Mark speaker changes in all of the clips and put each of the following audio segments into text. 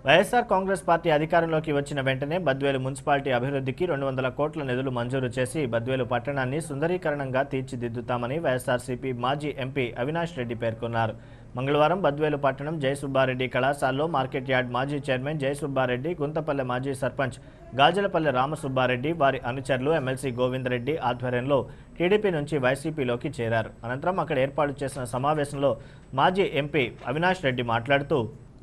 Speaker 1: YSR Congress party అధికారంలోకి వచ్చిన వెంటనే బద్వేలు మున్సిపాలిటీ అభివృద్ధికి 200 కోట్ల నిధులు మంజూరు చేసి బద్వేలు పట్టణాన్ని సుందరీకరణంగా తీర్చిదిద్దుతామని వైఎస్ఆర్సీపీ మాజీ ఎంపీ అవినాష్ రెడ్డి పేర్కొన్నారు. మంగళవారం బద్వేలు పట్టణం జయసుబ్బారెడ్డి కళాశాలలో మార్కెట్ యార్డ్ మాజీ చైర్మన్ జయసుబ్బారెడ్డి, గుంతపల్లె మాజీ సర్పంచ్ గాజలపల్లె రామసుబ్బారెడ్డి, వారి అనుచరులు ఎమ్మెల్సీ గోవిందరెడ్డి ఆధ్వర్యంలో టీడీపీ నుంచి వైసీపీలోకి చేరారు. అనంతరం అక్కడ ఏర్పాటు చేసిన సమావేశంలో మాజీ ఎంపీ అవినాష్ రెడ్డి మాట్లాడుతూ,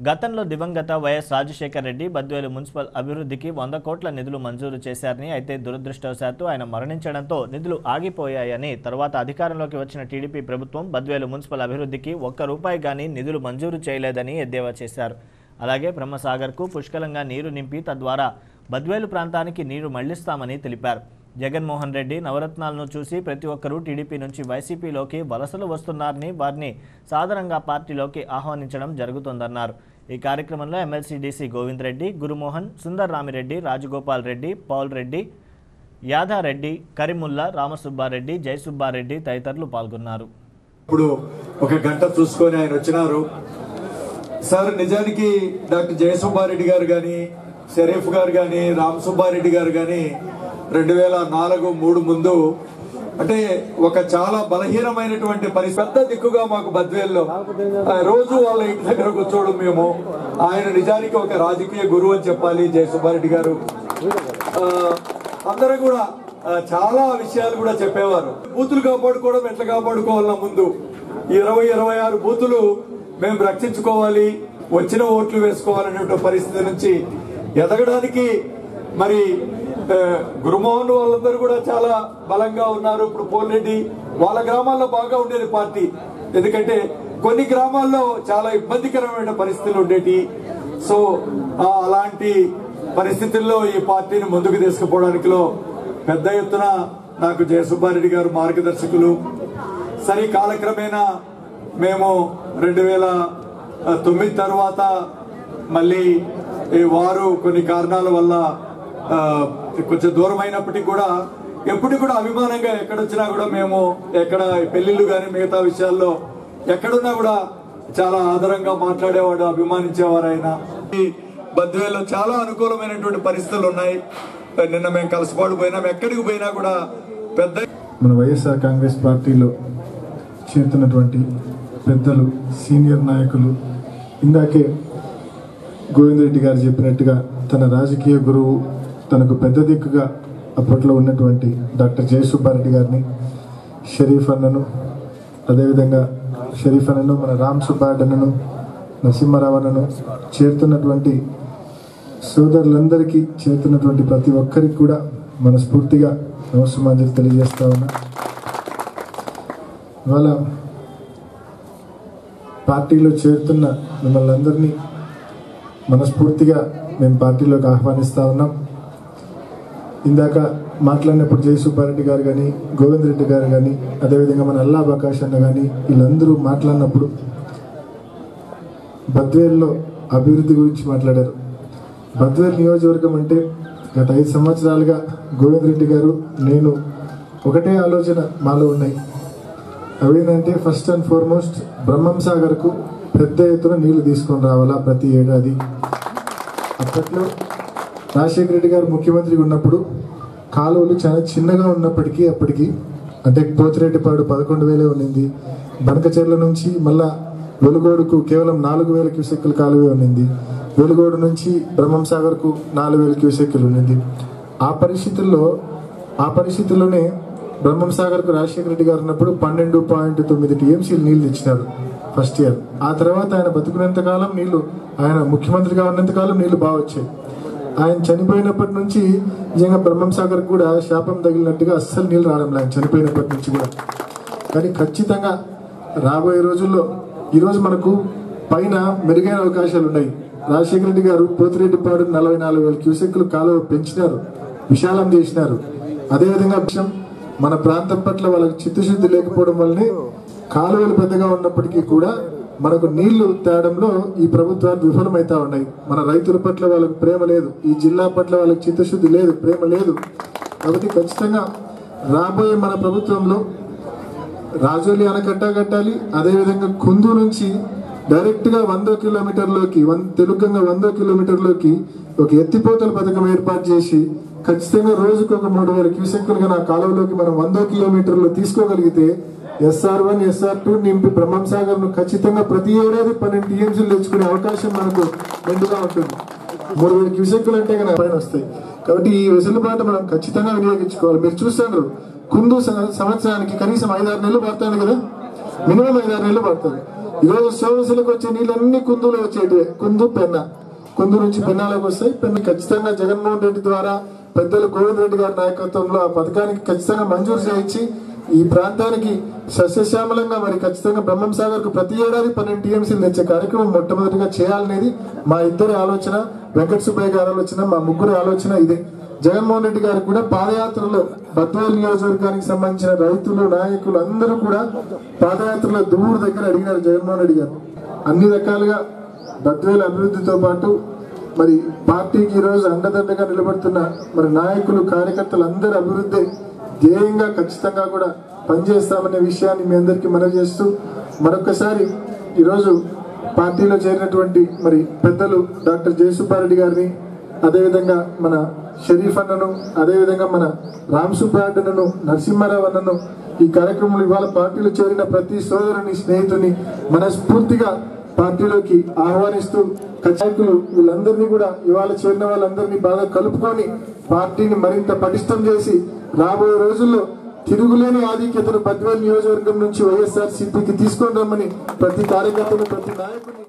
Speaker 1: గతంలో దివంగత వైఎస్ రాజశేఖర్ రెడ్డి బద్వేలు మున్సిపల్ అభివృద్ధికి 100 కోట్ల నిధులు మంజూరు చేశారని, అయితే దురదృష్టవశాత్తు ఆయన మరణించడంతో నిధులు ఆగిపోయాయని, తర్వాత అధికారంలోకి వచ్చిన టీడీపీ ప్రభుత్వం బద్వేలు మున్సిపల్ అభివృద్ధికి ₹1 గానీ నిధులు మంజూరు చేయలేదని ఎద్దేవా చేశారు. అలాగే బ్రహ్మసాగర్కు పుష్కలంగా నీరు నింపి తద్వారా బద్వేలు ప్రాంతానికి నీరు మళ్లిస్తామని తెలిపారు. జగన్మోహన్ రెడ్డి నవరత్నాలను చూసి ప్రతి ఒక్కరూ టీడీపీ నుంచి వైసీపీలోకి వలసలు వస్తున్నారని, వారిని సాధారణంగా పార్టీలోకి ఆహ్వానించడం జరుగుతోందన్నారు. ఈ కార్యక్రమంలో MLC DC Govindareddy, Gurumohan, Sundar Ramireddy, Rajagopal Reddy, Paul Reddy, Yadareddy, Kareemulla, Ramasubbareddy, Jayasubbareddy తదితరులు పాల్గొన్నారు.
Speaker 2: ఇప్పుడు ఒక గంట చూసుకొని ఆయన వచ్చినారు. సార్, నిజానికి డాక్టర్ జయసుబ్బారెడ్డి గారు కానీ, షరీఫ్ గారు కానీ, రామసుబ్బారెడ్డి గారు కానీ 2004-03 ముందు అంటే ఒక చాలా బలహీనమైనటువంటి పెద్ద దిక్కుగా మాకు బద్వేల్లో రోజు వాళ్ళ ఇంటి దగ్గర కూర్చోవడం. మేము ఆయన నిజానికి ఒక రాజకీయ గురువు అని చెప్పాలి. జయసుబ్బారెడ్డి గారు అందరూ కూడా చాలా విషయాలు కూడా చెప్పేవారు. బూతులు కాపాడుకోవడం ఎట్లా కాపాడుకోవాలన్నా ముందు 20-26 బూతులు మేము రక్షించుకోవాలి, వచ్చిన ఓట్లు వేసుకోవాలనే పరిస్థితి నుంచి ఎదగడానికి మరి గురుమోహన్ వాళ్ళందరూ కూడా చాలా బలంగా ఉన్నారు. ఇప్పుడు పోల్రెడ్డి వాళ్ళ గ్రామాల్లో బాగా ఉండేది పార్టీ, ఎందుకంటే కొన్ని గ్రామాల్లో చాలా ఇబ్బందికరమైన పరిస్థితులు ఉండేటి. సో అలాంటి పరిస్థితుల్లో ఈ పార్టీని ముందుకు తీసుకుపోవడానికి పెద్ద ఎత్తున నాకు జయసుబ్బారెడ్డి గారు మార్గదర్శకులు. సరే, కాలక్రమేణా మేము 2009 తర్వాత మళ్ళీ వారు కొన్ని కారణాల వల్ల కొంచెం దూరం అయినప్పటికీ కూడా ఎప్పుడు కూడా అభిమానంగా ఎక్కడొచ్చినా కూడా మేము ఎక్కడ పెళ్లిళ్ళు కానీ మిగతా విషయాల్లో ఎక్కడున్నా కూడా చాలా ఆదరంగా మాట్లాడేవాడు, అభిమానించేవారు ఆయన. బద్వేల్లో చాలా అనుకూలమైనటువంటి పరిస్థితులు ఉన్నాయి. నిన్న మేము కలిసిపాడు పోయినాం, ఎక్కడికి పోయినా కూడా పెద్ద
Speaker 3: మన వైఎస్ఆర్ కాంగ్రెస్ పార్టీలో చేరుతున్నటువంటి పెద్దలు, సీనియర్ నాయకులు, ఇందాకే గోవిందరెడ్డి గారు చెప్పినట్టుగా తన రాజకీయ గురువు, తనకు పెద్ద దిక్కుగా అప్పట్లో ఉన్నటువంటి డాక్టర్ జయసుబ్బారెడ్డి గారిని, షరీఫ్ అన్నను, అదేవిధంగా షరీఫ్ అన్నను, మన రామ్ సుబ్బారెడ్డి అన్నను, నరసింహారావు అన్నను, చేరుతున్నటువంటి సోదరులందరికీ, చేరుతున్నటువంటి ప్రతి ఒక్కరికి కూడా మనస్ఫూర్తిగా నమస్సుమాంజలి తెలియజేస్తా ఉన్నా. ఇవాళ పార్టీలో చేరుతున్న మిమ్మల్ని అందరినీ మనస్ఫూర్తిగా మేము పార్టీలోకి ఆహ్వానిస్తా ఉన్నాం. ఇందాక మాట్లాడినప్పుడు జయసుబ్బారెడ్డి గారు కానీ, గోవిందరెడ్డి గారు కానీ, అదేవిధంగా మన అల్లా బకాష్ అన్న కానీ వీళ్ళందరూ మాట్లాడినప్పుడు బద్వేల్లో అభివృద్ధి గురించి మాట్లాడారు. బద్వేల్ నియోజకవర్గం అంటే గత 5 సంవత్సరాలుగా గోవిందరెడ్డి గారు, నేను ఒకటే ఆలోచన మాలో ఉన్నాయి. అవేంటంటే ఫస్ట్ అండ్ ఫార్మోస్ట్ బ్రహ్మంసాగర్కు పెద్ద ఎత్తున నీళ్లు తీసుకొని రావాలా ప్రతి ఏడాది. అప్పట్లో రాజశేఖర రెడ్డి గారు ముఖ్యమంత్రిగా ఉన్నప్పుడు కాలువలు చాలా చిన్నగా ఉన్నప్పటికీ అప్పటికి అంటే పోతిరెడ్డిపాడు 11,000 ఉన్నింది. బనకచెర్ల నుంచి మళ్ళా వెలుగోడుకు కేవలం 4,000 క్యూసెక్కుల కాలువే ఉన్నింది. వెలుగోడు నుంచి బ్రహ్మంసాగర్కు 4,000 క్యూసెక్కులు ఉన్నింది. ఆ పరిస్థితుల్లోనే బ్రహ్మంసాగర్కు రాజశేఖర రెడ్డి గారు ఉన్నప్పుడు 12.9 టీఎంసీలు నీళ్లు ఇచ్చినారు ఫస్ట్ ఇయర్. ఆ తర్వాత ఆయన బతుకున్నంత కాలం నీళ్లు, ఆయన ముఖ్యమంత్రిగా ఉన్నంత కాలం నీళ్లు బాగా వచ్చాయి. ఆయన చనిపోయినప్పటి నుంచి నిజంగా బ్రహ్మంసాగర్ కూడా శాపం తగిలినట్టుగా అస్సలు నీళ్ళు రావడం లేదు ఆయన చనిపోయినప్పటి నుంచి కూడా. కానీ ఖచ్చితంగా రాబోయే రోజుల్లో ఈరోజు మనకు పైన మెరుగైన అవకాశాలు ఉన్నాయి. రాజశేఖర రెడ్డి గారు పోతిరెడ్డిపాడు 44,000 క్యూసెక్కులు కాలువ పెంచినారు, విశాలం చేసినారు. అదేవిధంగా మన ప్రాంతం పట్ల వాళ్ళకి చిత్తశుద్ధి లేకపోవడం వల్లనే కాలువలు పెద్దగా ఉన్నప్పటికీ కూడా మనకు నీళ్లు తేడంలో ఈ ప్రభుత్వాలు విఫలమవుతా ఉన్నాయి. మన రైతుల పట్ల వాళ్ళకి ప్రేమ లేదు, ఈ జిల్లా పట్ల వాళ్ళకి చిత్తశుద్ధి లేదు, ప్రేమ లేదు. కాబట్టి ఖచ్చితంగా రాబోయే మన ప్రభుత్వంలో రాజోలి ఆనకట్ట కట్టాలి. అదేవిధంగా కుందు నుంచి డైరెక్ట్ గా 100 కిలోమీటర్లోకి తెలుగుగా 100 కిలోమీటర్లోకి ఒక ఎత్తిపోతల పథకం ఏర్పాటు చేసి ఖచ్చితంగా రోజుకు ఒక 3000 క్యూసెక్కులుగా నా కాలువలోకి మనం 100 కిలోమీటర్లు తీసుకోగలిగితే SR1 SR2 నింపి బ్రహ్మం సాగర్ ను ఖచ్చితంగా ప్రతి ఏడాది 12 టీఎంసీలు తెచ్చుకునే అవకాశం మనకు మెండుగా ఉంటుంది. 3000 క్యూసెక్కులు అంటే పైన వస్తాయి. కాబట్టి ఈ వెసులుబాటు మనం ఖచ్చితంగా వినియోగించుకోవాలి. మీరు చూస్తారు కుందు సంవత్సరానికి కనీసం 5-6 నెలలు పడుతుంది కదా, మినిమం 5-6 నెలలు పడుతుంది. ఈరోజు సోమశిలకు వచ్చే నీళ్ళన్నీ కుందులో వచ్చేటివే. కుందు నుంచి పెన్నాలకు వస్తాయి. పెన్ను ఖచ్చితంగా జగన్మోహన్ రెడ్డి ద్వారా పెద్దలు గోవింద్ రెడ్డి గారి నాయకత్వంలో ఆ పథకానికి ఖచ్చితంగా మంజూరు చేయించి ఈ ప్రాంతానికి సస్యశ్యామలంగా మరి ఖచ్చితంగా బ్రహ్మం సాగర్ కు ప్రతి ఏడాది 12 టీఎంసీలు తెచ్చే కార్యక్రమం మొట్టమొదటిగా చేయాలనేది మా ఇద్దరి ఆలోచన, వెంకట సుబ్బయ్య గారి ఆలోచన, మా ముగ్గురి ఆలోచన ఇదే. జగన్మోహన్ రెడ్డి గారు కూడా పాదయాత్రలో బద్వేలు నియోజకవర్గానికి సంబంధించిన రైతులు నాయకులు అందరూ కూడా పాదయాత్రలో దువ్వూరు దగ్గర అడిగినారు జగన్మోహన్ రెడ్డి గారు. అన్ని రకాలుగా బద్వేలు అభివృద్ధితో పాటు మరి పార్టీకి ఈరోజు అండదండగా నిలబడుతున్న మరి నాయకులు కార్యకర్తలు అందరి అభివృద్ధి ధ్యేయంగా ఖచ్చితంగా కూడా పనిచేస్తామనే విషయాన్ని మీ అందరికీ మనవి చేస్తూ మరొకసారి ఈరోజు పార్టీలో చేరినటువంటి మరి పెద్దలు డాక్టర్ జయసుబ్బారెడ్డి గారిని, అదేవిధంగా మన షరీఫ్ అన్నను, అదేవిధంగా మన రామ్ సుబ్బారెడ్డిను, నరసింహారావు అన్నను ఈ కార్యక్రమంలో ఇవాళ పార్టీలో చేరిన ప్రతి సోదరుని స్నేహితుని మనస్ఫూర్తిగా పార్టీలోకి ఆహ్వానిస్తూ నాయకులు వీళ్ళందరినీ కూడా ఇవాళ చేరిన వాళ్ళందరినీ బాగా కలుపుకొని పార్టీని మరింత పటిష్టం చేసి రాబోయే రోజుల్లో తిరుగులేని ఆధిక్యతను బద్వేలు నియోజకవర్గం నుంచి వైఎస్ఆర్సీపీకి తీసుకొని రమ్మని ప్రతి కార్యకర్తను ప్రతి నాయకుని